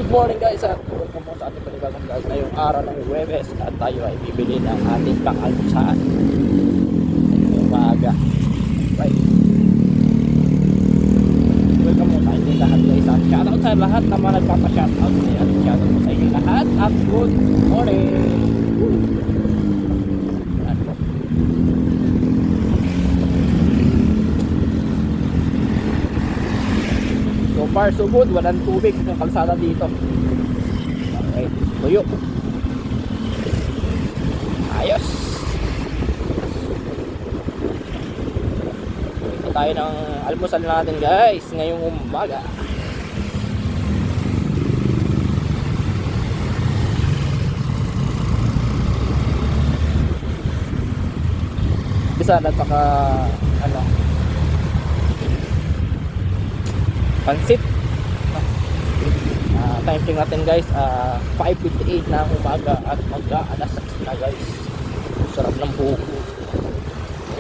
Good morning guys at welcome po sa ating panibagong vlog ngayong araw ng Huwebes at tayo ay bibili ng ating pang-almusal ngayong umaga. Right. Welcome po sa inyong lahat guys at shoutout sa lahat na mga nagpapa-shoutout at shoutout po sa inyong lahat at good morning. So far so good, walang tubig sa kalsada dito. Okay, tuyo. Ayos. Ito tayo ng almusal natin guys ngayong umaga. Bisa at saka ano, pansit. Time check natin guys, 5:58 na ang umaga at mag-alas 6 na guys. Sarap ng buko.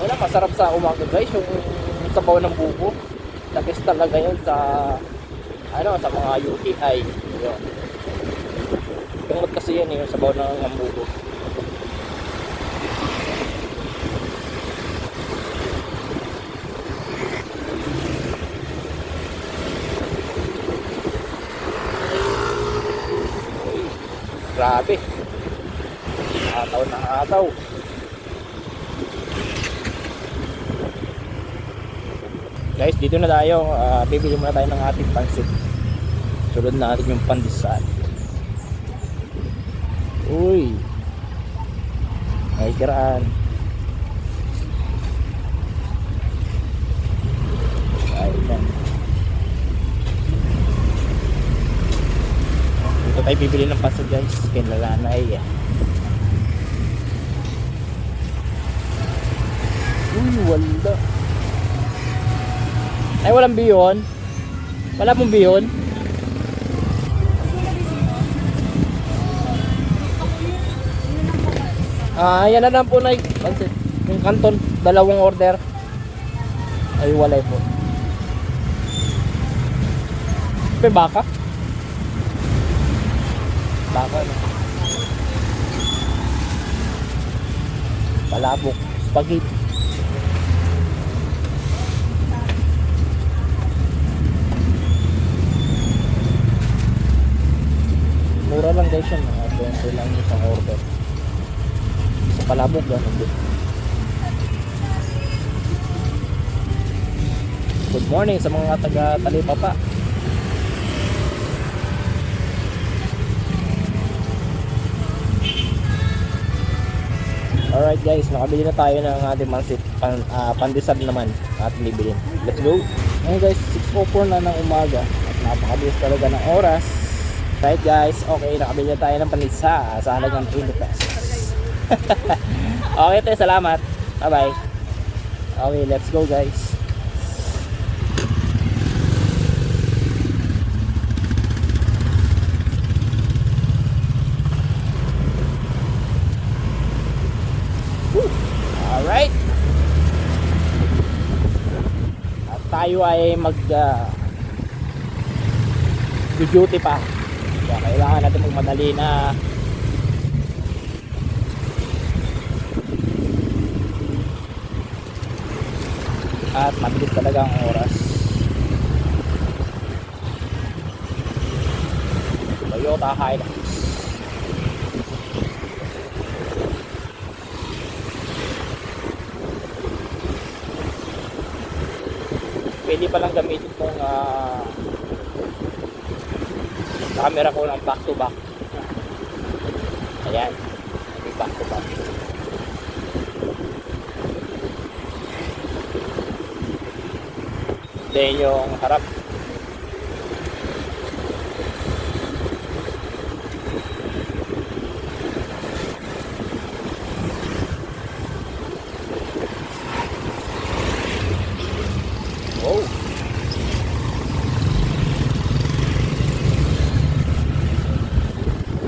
Wala masarap sa umaga guys yung sabaw ng buko. Tapos talaga yun sa ano, sa mga UTI yun. Tungkol kasi yun yung sabaw ng buko. Grabe. Ataw na ataw. Guys, dito na tayo. Bibili muna tayo ng ating pansit. Sunod natin yung pandesal. Uy. Ay, kiraan. Ayan. Dito tayo bibili ng pansit guys. Kinalanay. Uy, wala. Ay, walang biyon. Wala pong biyon. Yan na lang po na pansit. Yung kanton, dalawang order. Ay, walay po. May baka? Baka no? Palabok. Spaghetti. Mura lang guys yun, mga 20 lang yung isang order. Sa palabok ganun din. Good morning sa mga taga Talipapa. Alright guys, nakabili na tayo ng ating pansit. Pandesal naman ating bibilin. Let's go. Ngayon guys, 6:04 na ng umaga at napakabilis talaga ng oras. Right guys, okay, nakabili na tayo ng panisa sa halagang 20 pesos. Okay tayo, salamat. Bye bye. Okay, let's go guys. Alright. At tayo ay duty pa. Kaya kailangan natin magmadali na. At mabilis talaga ang oras. Toyota Hilux. Pwede palang gamitin kung camera ko ng back to back. Ayan, back to back. Then yung harap. Oh.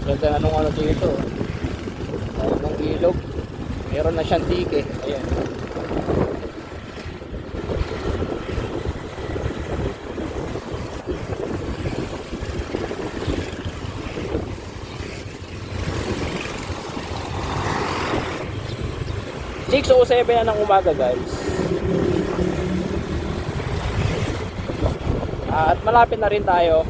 Ganda anong ano dito. Anong ilog. Meron na siyang tike. Ayan. 6:07 na ng umaga guys. At malapit na rin tayo.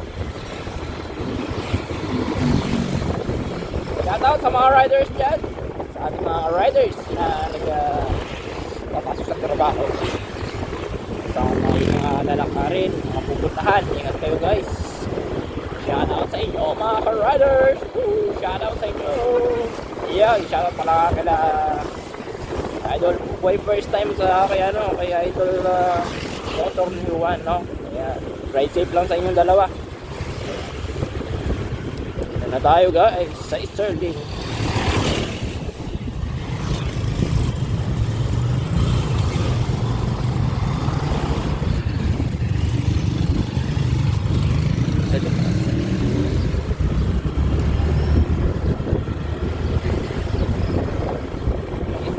Shoutout sa mga riders dyan. Sa ating mga riders na papasok sa trabaho. Sa mga lalakarin, mga pupuntahan. Ingat kayo guys. Shoutout sa inyo mga riders. Shoutout sa inyo. Yeah, shoutout pala kala Idol Boy, first time sa kay Idol Motor New One, no? Kaya ride safe lang sa inyong dalawa. Ito na tayo guys sa Sterling.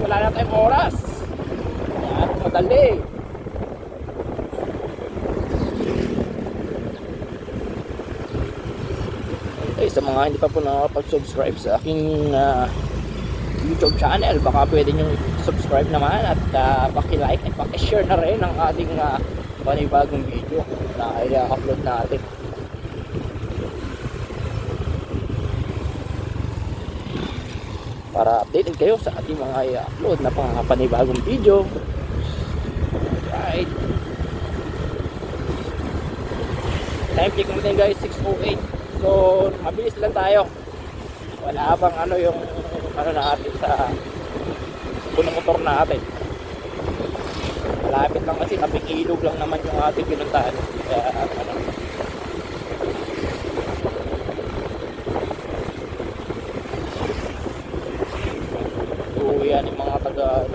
Wala na tayong oras. Yan, madali. Sa mga hindi pa po nakapag-subscribe sa aking YouTube channel, baka pwede nyo subscribe naman at paki-like at paki-share na rin ang ating panibagong video na i-upload natin. Para updated kayo sa ating mga i-upload na panibagong video. Right. Time check natin guys, 6:08. So, mabilis lang tayo. Wala bang yung natin sa punong motor natin. Malapit lang kasi tabing ilog lang naman yung ating pinuntahan. Kaya so, yan yung mga taga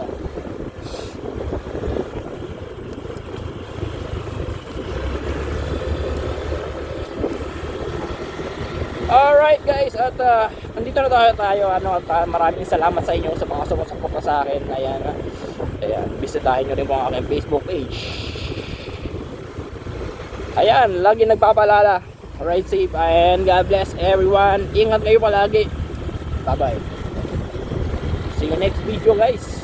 Alright guys, at andito na tayo at maraming salamat sa inyo sa mga sumusuporta sa akin. Ayan, bisitahin nyo rin po ang aking Facebook page. Ayan, lagi nagpapalala, ride safe and God bless everyone. Ingat kayo palagi. Bye bye. See you next video guys.